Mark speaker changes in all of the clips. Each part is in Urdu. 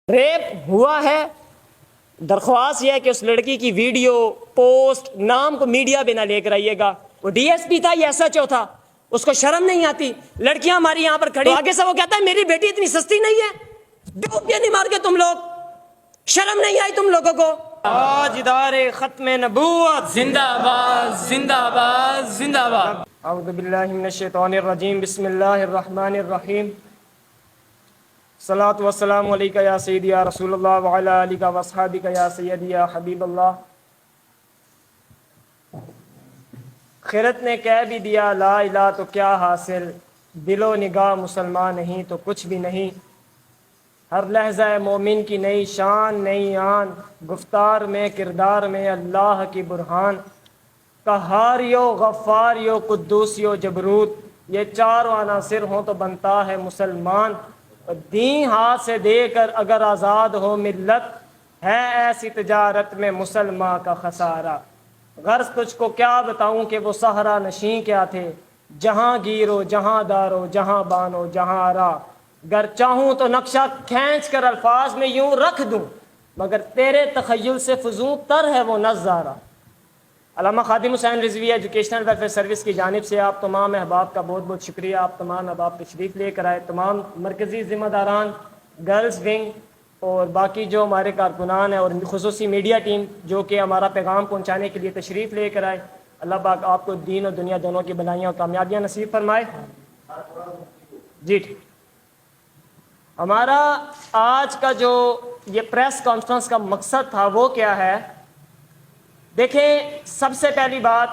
Speaker 1: ریپ ہوا ہے، درخواست یہ ہے کہ اس لڑکی کی ویڈیو پوسٹ نام کو میڈیا پہ نہ لے کر آئیے گا۔ وہ ڈی ایس پی تھا یا ایس ایچ او تھا، اس کو شرم نہیں آتی؟ لڑکیاں ہماری یہاں پر کھڑی، آگے سے وہ کہتا ہے میری بیٹی اتنی سستی نہیں ہے، ڈوب کے نہیں مار کے تم لوگ، شرم نہیں آئی تم لوگوں کو؟ آج ادارے ختم نبوت
Speaker 2: زندہ باد زندہ باد زندہ باد۔
Speaker 1: اعوذ باللہ من الشیطان الرجیم، بسم اللہ الرحمن الرحیم، صلاۃ والسلام علیکہ یا سیدی یا رسول اللہ وعلی آلہ واصحابہ یا سیدی یا حبیب اللہ۔ خیرت نے کہہ بھی دیا لا الہ تو کیا حاصل، دل و نگاہ مسلمان نہیں تو کچھ بھی نہیں۔ ہر لحظہ مومن کی نئی شان نئی آن، گفتار میں کردار میں اللہ کی برہان۔ قہاریو غفاریو قدوسیو جبروت، یہ چاروں عناصر ہوں تو بنتا ہے مسلمان۔ دین ہاتھ سے دے کر اگر آزاد ہو ملت، ہے ایسی تجارت میں مسلمان کا خسارہ۔ غرض تجھ کو کیا بتاؤں کہ وہ صحرا نشین کیا تھے، جہاں گیرو جہاں دارو جہاں بانو جہاں آرا۔ گر چاہوں تو نقشہ کھینچ کر الفاظ میں یوں رکھ دوں، مگر تیرے تخیل سے فضول تر ہے وہ نظارہ۔ علامہ Khadim Hussain Rizvi educational welfare service کی جانب سے آپ تمام احباب کا بہت بہت شکریہ۔ آپ تمام احباب تشریف لے کر آئے، تمام مرکزی ذمہ داران، گرلز ونگ اور باقی جو ہمارے کارکنان ہیں، اور خصوصی میڈیا ٹیم جو کہ ہمارا پیغام پہنچانے کے لیے تشریف لے کر آئے۔ اللہ پاک آپ کو دین اور دنیا دونوں کی بھلائیاں اور کامیابیاں نصیب فرمائے۔ جی ٹھیک، ہمارا آج کا جو یہ پریس کانفرنس کا مقصد تھا وہ کیا ہے؟ دیکھیں، سب سے پہلی بات،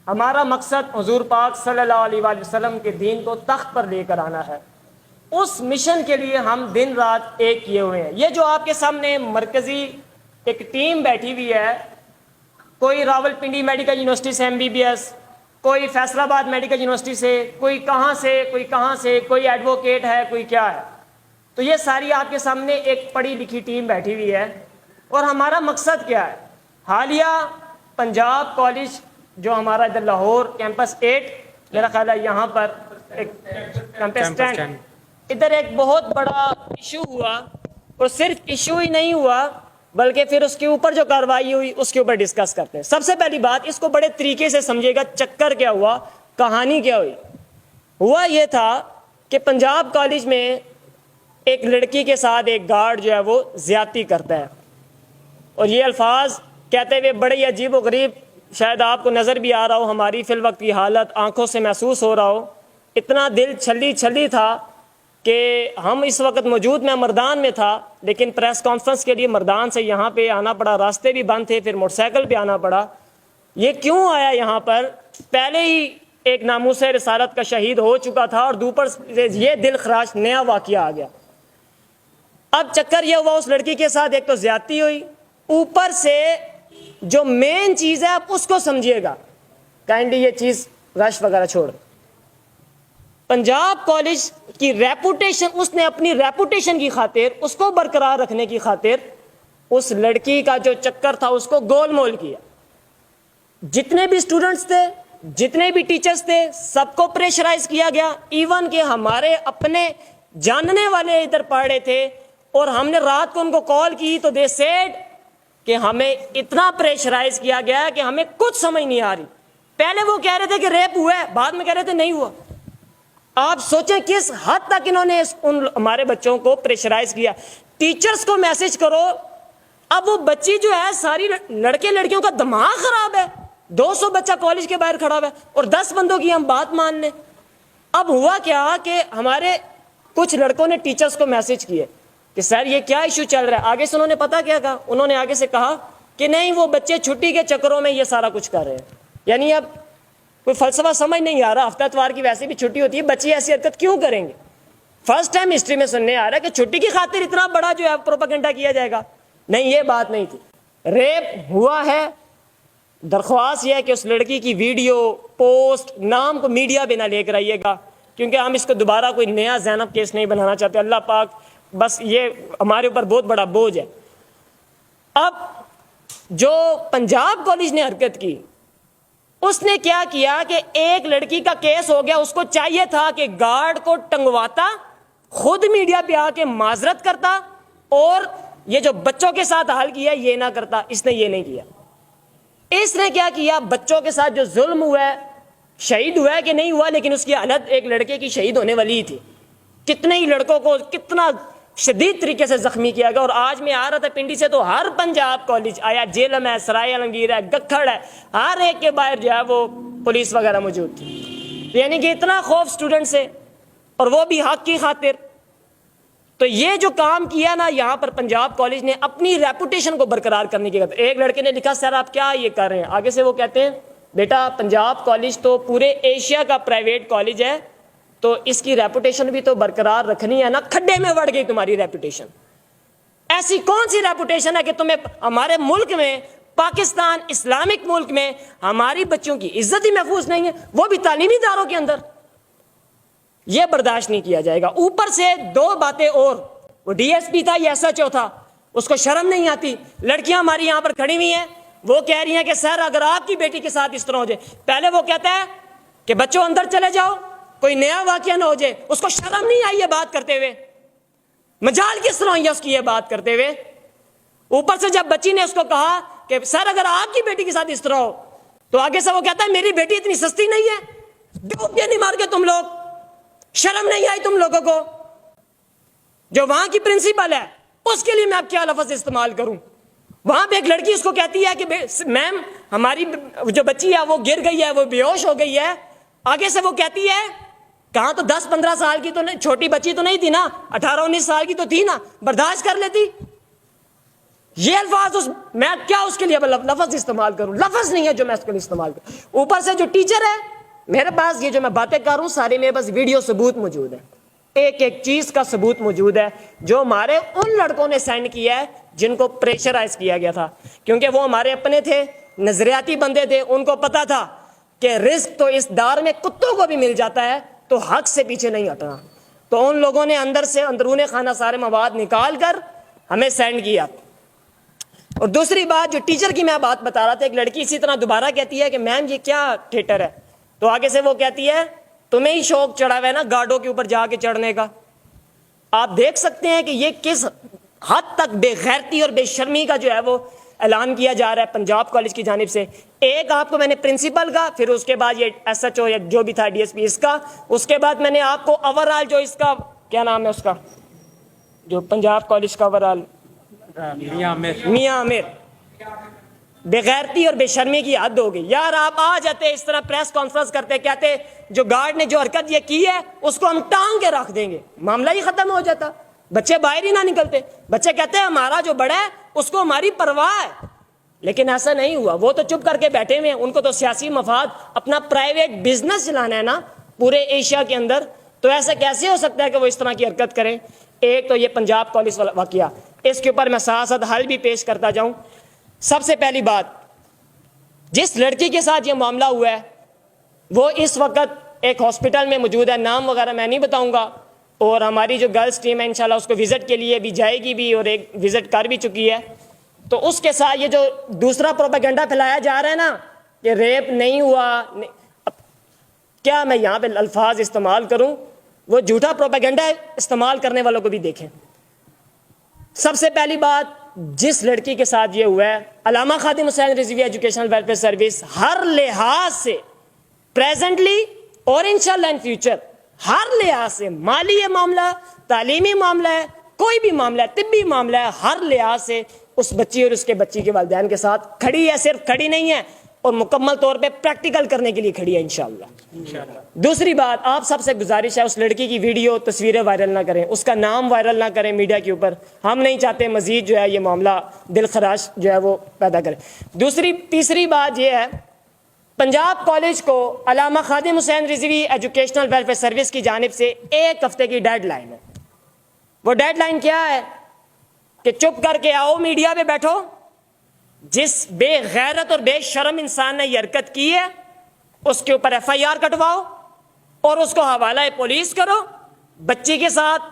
Speaker 1: ہمارا مقصد حضور پاک صلی اللہ علیہ وآلہ وسلم کے دین کو تخت پر لے کر آنا ہے۔ اس مشن کے لیے ہم دن رات ایک کیے ہوئے ہیں۔ یہ جو آپ کے سامنے مرکزی ایک ٹیم بیٹھی ہوئی ہے، کوئی راول پنڈی میڈیکل یونیورسٹی سے MBBS، کوئی فیصل آباد میڈیکل یونیورسٹی سے، کوئی کہاں سے کوئی کہاں سے، کوئی ایڈوکیٹ ہے کوئی کیا ہے، تو یہ ساری آپ کے سامنے ایک پڑھی لکھی ٹیم بیٹھی ہوئی ہے۔ اور ہمارا مقصد کیا ہے؟ حالیہ پنجاب کالج جو ہمارا ادھر لاہور کیمپس 8 میرا خیال ہے یہاں پر ایک کیمپس 10 ادھر ایک بہت بڑا ایشو ہوا، اور صرف ایشو ہی نہیں ہوا بلکہ پھر اس کے اوپر جو کارروائی ہوئی اس کے اوپر ڈسکس کرتے ہیں۔ سب سے پہلی بات، اس کو بڑے طریقے سے سمجھے گا، چکر کیا ہوا، کہانی کیا ہوئی۔ ہوا یہ تھا کہ پنجاب کالج میں ایک لڑکی کے ساتھ ایک گارڈ جو ہے وہ زیادتی کرتا ہے، اور یہ الفاظ کہتے ہوئے بڑے عجیب و غریب، شاید آپ کو نظر بھی آ رہا ہو، ہماری فی الوقت کی حالت آنکھوں سے محسوس ہو رہا ہو۔ اتنا دل چھلی چھلی تھا کہ ہم اس وقت موجود، میں مردان میں تھا، لیکن پریس کانفرنس کے لیے مردان سے یہاں پہ آنا پڑا، راستے بھی بند تھے، پھر موٹر سائیکل پہ آنا پڑا۔ یہ کیوں آیا یہاں پر؟ پہلے ہی ایک ناموس رسالت کا شہید ہو چکا تھا، اور دوپر سے یہ دل خراش نیا واقعہ آ گیا۔ اب چکر یہ ہوا، اس لڑکی کے ساتھ ایک تو زیادتی ہوئی، اوپر سے جو مین چیز ہے آپ اس کو سمجھیے گا، کائنڈلی یہ چیز رش وغیرہ چھوڑ۔ پنجاب کالج کی ریپوٹیشن، اس نے اپنی ریپوٹیشن کی خاطر، اس کو برقرار رکھنے کی خاطر، اس لڑکی کا جو چکر تھا اس کو گول مول کیا۔ جتنے بھی اسٹوڈنٹس تھے، جتنے بھی ٹیچرز تھے، سب کو پریشرائز کیا گیا۔ ایون کہ ہمارے اپنے جاننے والے ادھر پڑھ رہے تھے، اور ہم نے رات کو ان کو کال کی تو دے سیڈ کہ ہمیں اتنا پریشرائز کیا گیا ہے کہ ہمیں کچھ سمجھ نہیں آ رہی۔ پہلے وہ کہہ رہے تھے کہ ریپ ہوا ہے، بعد میں کہہ رہے تھے نہیں ہوا۔ آپ سوچیں کس حد تک انہوں نے ان ہمارے بچوں کو پریشرائز کیا۔ ٹیچرز کو میسج کرو، اب وہ بچی جو ہے، ساری لڑکے لڑکیوں کا دماغ خراب ہے، 200 بچہ کالج کے باہر کھڑا ہوا ہے، اور 10 بندوں کی ہم بات مان لیں۔ اب ہوا کیا کہ ہمارے کچھ لڑکوں نے ٹیچرز کو میسج کیے کہ سر یہ کیا ایشو چل رہا ہے۔ آگے سے انہوں نے پتا کیا کہا، انہوں نے آگے سے کہا کہ نہیں، وہ بچے چھٹی کے چکروں میں یہ سارا کچھ کر رہے ہیں۔ یعنی اب کوئی فلسفہ سمجھ نہیں آ رہا، ہفتہ اتوار کی ویسے بھی چھٹی ہوتی ہے، بچے ایسی حرکت کیوں کریں گے؟ فرسٹ ٹائم ہسٹری میں سننے آ رہا ہے کہ چھٹی کی خاطر اتنا بڑا جو ہے پروپیگنڈا کیا جائے گا۔ نہیں، یہ بات نہیں تھی۔ ریپ ہوا ہے، درخواست یہ ہے کہ اس لڑکی کی ویڈیو پوسٹ نام کو میڈیا پہ نہ لے کر آئیے گا، کیونکہ ہم اس کو دوبارہ کوئی نیا زینب کیس نہیں بنانا چاہتے۔ اللہ پاک بس یہ ہمارے اوپر بہت بڑا بوجھ ہے۔ اب جو پنجاب کالج نے حرکت کی، اس نے کیا کیا کہ ایک لڑکی کا کیس ہو گیا، اس کو چاہیے تھا کہ گارڈ کو ٹنگواتا، خود میڈیا پہ آ کے معذرت کرتا، اور یہ جو بچوں کے ساتھ حال کیا یہ نہ کرتا، اس نے یہ نہیں کیا۔ اس نے کیا کیا؟ بچوں کے ساتھ جو ظلم ہوا ہے، شہید ہوا ہے کہ نہیں ہوا، لیکن اس کی حالت ایک لڑکے کی شہید ہونے والی تھی، کتنے ہی لڑکوں کو کتنا شدید طریقے سے زخمی کیا گیا۔ اور آج میں آ رہا تھا پنڈی سے، تو ہر پنجاب کالج آیا، جیلم ہے، سرائے عالمگیر ہے، گکھڑ ہے، ہر ایک کے باہر جو ہے وہ پولیس وغیرہ موجود تھی، یعنی کہ اتنا خوف اسٹوڈنٹ سے، اور وہ بھی حق کی خاطر۔ تو یہ جو کام کیا نا یہاں پر پنجاب کالج نے اپنی ریپوٹیشن کو برقرار کرنے کی، ایک لڑکے نے لکھا سر آپ کیا یہ کر رہے ہیں، آگے سے وہ کہتے ہیں بیٹا پنجاب کالج تو پورے ایشیا کا پرائیویٹ کالج ہے، تو اس کی ریپوٹیشن بھی تو برقرار رکھنی ہے نا، کھڈے میں وڑ گئی تمہاری ریپوٹیشن۔ ایسی کون سی ریپوٹیشن ہے کہ تمہیں ہمارے ملک میں، پاکستان اسلامک ملک میں ہماری بچوں کی عزت ہی محفوظ نہیں ہے، وہ بھی تعلیمی اداروں کے اندر؟ یہ برداشت نہیں کیا جائے گا۔ اوپر سے دو باتیں اور، وہ ڈی ایس پی تھا، یہ ایس ایچ او تھا، اس کو شرم نہیں آتی؟ لڑکیاں ہماری یہاں پر کھڑی ہوئی ہیں، وہ کہہ رہی ہیں کہ سر اگر آپ کی بیٹی کے ساتھ اس طرح ہو جائے، پہلے وہ کہتا ہے کہ بچوں اندر چلے جاؤ، کوئی نیا واقعہ نہ ہو جائے، اس کو شرم نہیں آئی یہ بات کرتے ہوئے؟ مجال کس طرح ہے اس کی یہ بات کرتے ہوئے؟ اوپر سے جب بچی نے اس کو کہا کہ سر اگر آپ کی بیٹی کے ساتھ اس طرح ہو، تو آگے سے وہ کہتا ہے میری بیٹی اتنی سستی نہیں ہے، ڈوب کے نہیں مار کے تم لوگ، شرم نہیں آئی تم لوگوں کو؟ جو وہاں کی پرنسپل ہے اس کے لیے میں اب کیا لفظ استعمال کروں؟ وہاں پہ ایک لڑکی اس کو کہتی ہے کہ میم ہماری جو بچی ہے وہ گر گئی ہے، وہ بے ہوش ہو گئی ہے، آگے سے وہ کہتی ہے کہاں تو 10-15 سال کی تو نہیں، چھوٹی بچی تو نہیں تھی نا، 18-19 سال کی تو تھی نا، برداشت کر لیتی۔ یہ الفاظ میں کیا اس کے لیے لفظ استعمال کروں؟ لفظ نہیں ہے جو میں اس کے لیے استعمال کروں۔ اوپر سے جو ٹیچر ہے، میرے پاس یہ جو میں باتیں کر رہا ہوں سارے میرے پاس ویڈیو ثبوت موجود ہے، ایک ایک چیز کا ثبوت موجود ہے، جو ہمارے ان لڑکوں نے سینڈ کیا ہے جن کو پریشرائز کیا گیا تھا، کیونکہ وہ ہمارے اپنے تھے، نظریاتی بندے تھے، ان کو پتا تھا کہ رزق تو اس دار میں کتوں کو بھی مل جاتا ہے، تو حق سے پیچھے نہیں ہٹنا۔ تو ان لوگوں نے اندر سے اندرون خانہ سارے مواد نکال کر ہمیں سینڈ کیا۔ اور دوسری بات جو ٹیچر کی میں بات بتا رہا تھا، ایک لڑکی اسی طرح دوبارہ کہتی ہے کہ میم یہ کیا تھیٹر ہے، تو آگے سے وہ کہتی ہے تمہیں ہی شوق چڑھا ہوا ہے نا گارڈوں کے اوپر جا کے چڑھنے کا۔ آپ دیکھ سکتے ہیں کہ یہ کس حد تک بے غیرتی اور بے شرمی کا جو ہے وہ اعلان کیا جا رہا ہے پنجاب کالج کی جانب سے۔ ایک آپ کو میں نے پرنسپل کا، پھر اس کے بعد یہ ایس ایچ او یا جو بھی تھا ڈی ایس پی اس کا، اس کے بعد میں نے آپ کو اوورآل جو اس کا کیا نام ہے اس کا جو پنجاب کالج کا اوورآل میاں عامر، بغیرتی اور بے شرمی کی حد ہو گئی یار۔ آپ آ جاتے اس طرح پریس کانفرنس کرتے، کہتے جو گارڈ نے جو حرکت یہ کی ہے اس کو ہم ٹانگ کے رکھ دیں گے، معاملہ ہی ختم ہو جاتا، بچے باہر ہی نہ نکلتے۔ بچے کہتے ہیں ہمارا جو بڑا ہے اس کو ہماری پرواہ ہے، لیکن ایسا نہیں ہوا۔ وہ تو چپ کر کے بیٹھے ہوئے ہیں، ان کو تو سیاسی مفاد، اپنا پرائیویٹ بزنس چلانا ہے نا پورے ایشیا کے اندر، تو ایسا کیسے ہو سکتا ہے کہ وہ اس طرح کی حرکت کریں؟ ایک تو یہ پنجاب کالج والا واقعہ، اس کے اوپر میں ساتھ ساتھ حل بھی پیش کرتا جاؤں۔ سب سے پہلی بات، جس لڑکی کے ساتھ یہ معاملہ ہوا ہے وہ اس وقت ایک ہاسپٹل میں موجود ہے، نام وغیرہ میں نہیں بتاؤں گا، اور ہماری جو گرلز ٹیم ہے انشاءاللہ اس کو وزٹ کے لیے بھی جائے گی بھی، اور ایک وزٹ کر بھی چکی ہے۔ تو اس کے ساتھ یہ جو دوسرا پروپیگنڈا پھیلایا جا رہا ہے نا کہ ریپ نہیں ہوا، اب کیا میں یہاں پہ الفاظ استعمال کروں؟ وہ جھوٹا پروپیگنڈا استعمال کرنے والوں کو بھی دیکھیں۔ سب سے پہلی بات، جس لڑکی کے ساتھ یہ ہوا ہے، علامہ Khadim Hussain Rizvi educational welfare service ہر لحاظ سے پریزنٹلی اور انشاءاللہ ان فیوچر ہر لحاظ سے، مالی معاملہ، تعلیمی معاملہ ہے، کوئی بھی معاملہ ہے، طبی معاملہ ہے، ہر لحاظ سے اس بچی اور اس کے بچی کے والدین کے ساتھ کھڑی ہے۔ صرف کھڑی نہیں ہے اور مکمل طور پہ پریکٹیکل کرنے کے لیے کھڑی ہے انشاءاللہ۔ دوسری بات، آپ سب سے گزارش ہے اس لڑکی کی ویڈیو تصویریں وائرل نہ کریں، اس کا نام وائرل نہ کریں میڈیا کے اوپر، ہم نہیں چاہتے مزید جو ہے یہ معاملہ دل خراش جو ہے وہ پیدا کرے۔ تیسری بات یہ ہے، پنجاب کالج کو علامہ Khadim Hussain Rizvi educational welfare service کی جانب سے 1 ہفتے کی ڈیڈ لائن ہے۔ وہ ڈیڈ لائن کیا ہے کہ چپ کر کے آؤ، میڈیا پہ بیٹھو، جس بے غیرت اور بے شرم انسان نے یہ حرکت کی ہے اس کے اوپر FIR کٹواؤ اور اس کو حوالہ پولیس کرو، بچی کے ساتھ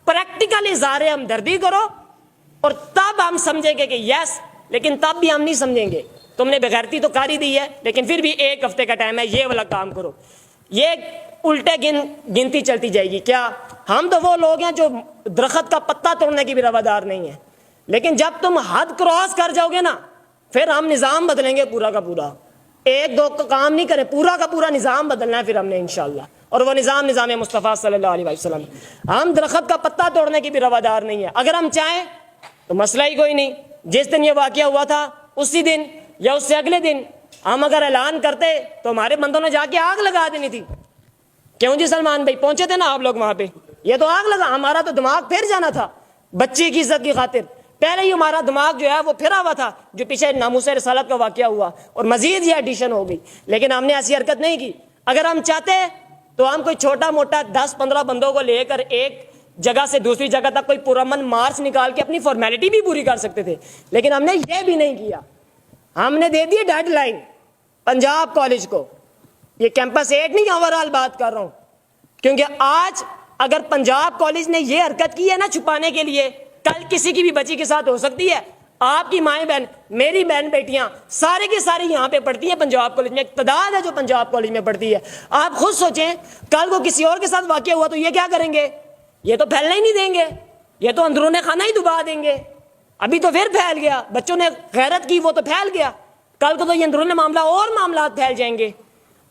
Speaker 1: پریکٹیکل اظہار ہمدردی کرو، اور تب ہم سمجھیں گے کہ یس، لیکن تب بھی ہم نہیں سمجھیں گے، تم نے بغیرتی تو کر ہی دی ہے، لیکن پھر بھی 1 ہفتے کا ٹائم ہے، یہ والا کام کرو۔ یہ الٹے گنتی چلتی جائے گی. کیا ہم تو وہ لوگ ہیں جو درخت کا پتا توڑنے کی بھی روادار نہیں ہیں, لیکن جب تم حد کراس کر جاؤ گے نا پھر ہم نظام بدلیں گے پورا کا پورا. ایک دو کا کام نہیں کریں, پورا کا پورا نظام بدلنا ہے پھر ہم نے انشاءاللہ. اور وہ نظام مصطفیٰ صلی اللہ علیہ وسلم. ہم درخت کا پتا توڑنے کی بھی روادار نہیں ہے. اگر ہم چاہیں تو مسئلہ ہی کوئی نہیں, جس دن یہ واقعہ ہوا تھا اسی دن یا اس سے اگلے دن ہم اگر اعلان کرتے تو ہمارے بندوں نے جا کے آگ لگا دینی تھی. کیوں جی سلمان بھائی, پہنچے تھے نا آپ لوگ وہاں پہ, یہ تو آگ لگا, ہمارا تو دماغ پھر جانا تھا بچی کی عزت کی خاطر. پہلے ہی ہمارا دماغ جو ہے وہ پھرا ہوا تھا جو پیچھے ناموس رسالت کا واقعہ ہوا, اور مزید یہ ایڈیشن ہو گئی, لیکن ہم نے ایسی حرکت نہیں کی. اگر ہم چاہتے تو ہم کوئی چھوٹا موٹا 10-15 بندوں کو لے کر ایک جگہ سے دوسری جگہ تک کوئی پرامن مارچ نکال کے اپنی فارمیلٹی بھی پوری کر سکتے تھے, لیکن ہم نے یہ بھی نہیں کیا. ہم نے دے دی ڈیڈ لائن پنجاب کالج کو. یہ کیمپس 8 نہیں, اوور آل بات کر رہا ہوں, کیونکہ آج اگر پنجاب کالج نے یہ حرکت کی ہے نا چھپانے کے لیے, کل کسی کی بھی بچی کے ساتھ ہو سکتی ہے. آپ کی مائیں بہن, میری بہن بیٹیاں سارے کی ساری یہاں پہ پڑھتی ہیں پنجاب کالج میں, ایک تعداد ہے جو پنجاب کالج میں پڑھتی ہے. آپ خود سوچیں کل کو کسی اور کے ساتھ واقعہ ہوا تو یہ کیا کریں گے؟ یہ تو پھیلنے ہی نہیں دیں گے, یہ تو اندرون خانہ ہی دبا دیں گے. ابھی تو پھر پھیل گیا, بچوں نے غیرت کی وہ تو پھیل گیا, کل کو تو یہ اندرون معاملہ اور معاملات پھیل جائیں گے.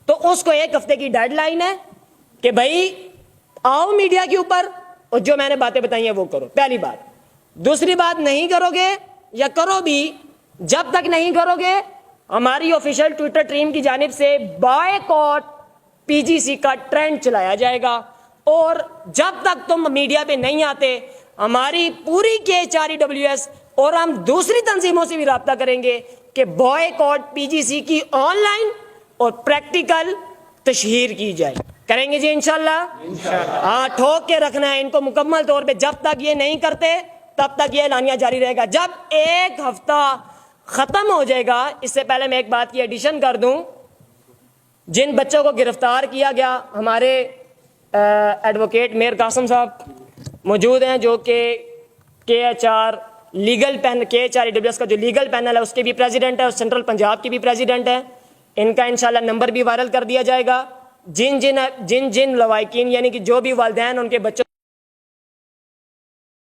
Speaker 1: تو اس کو 1 ہفتے کی ڈیڈ لائن ہے کہ بھائی آؤ میڈیا کے اوپر اور جو میں نے باتیں بتائی ہیں وہ کرو. پہلی بات. دوسری بات, نہیں کرو گے یا کرو بھی, جب تک نہیں کرو گے ہماری آفیشیل ٹویٹر ٹیم کی جانب سے بائیکاٹ PGC کا ٹرینڈ چلایا جائے گا. اور جب تک تم میڈیا پہ نہیں آتے ہماری پوری KHREWS اور ہم دوسری تنظیموں سے بھی رابطہ کریں گے کہ بائیکاٹ PGC کی آن لائن اور پریکٹیکل تشہیر کی جائے. کریں گے جی انشاءاللہ. ہاں, ٹھوک کے رکھنا ہے ان کو مکمل طور پہ. جب تک یہ نہیں کرتے تب تک یہ اعلانیہ جاری رہے گا. جب 1 ہفتہ ختم ہو جائے گا, اس سے پہلے میں ایک بات کی ایڈیشن کر دوں, جن بچوں کو گرفتار کیا گیا, ہمارے ایڈوکیٹ میر قاسم صاحب موجود ہیں جو کہ KHR لیگل پین KHREWS کا جو لیگل پینل ہے اس کے بھی پریزیڈنٹ ہے اور سینٹرل پنجاب کی بھی پریزیڈنٹ ہے. ان کا انشاءاللہ نمبر بھی وائرل کر دیا جائے گا. جن لوائقین یعنی کہ جو بھی والدین ان کے بچوں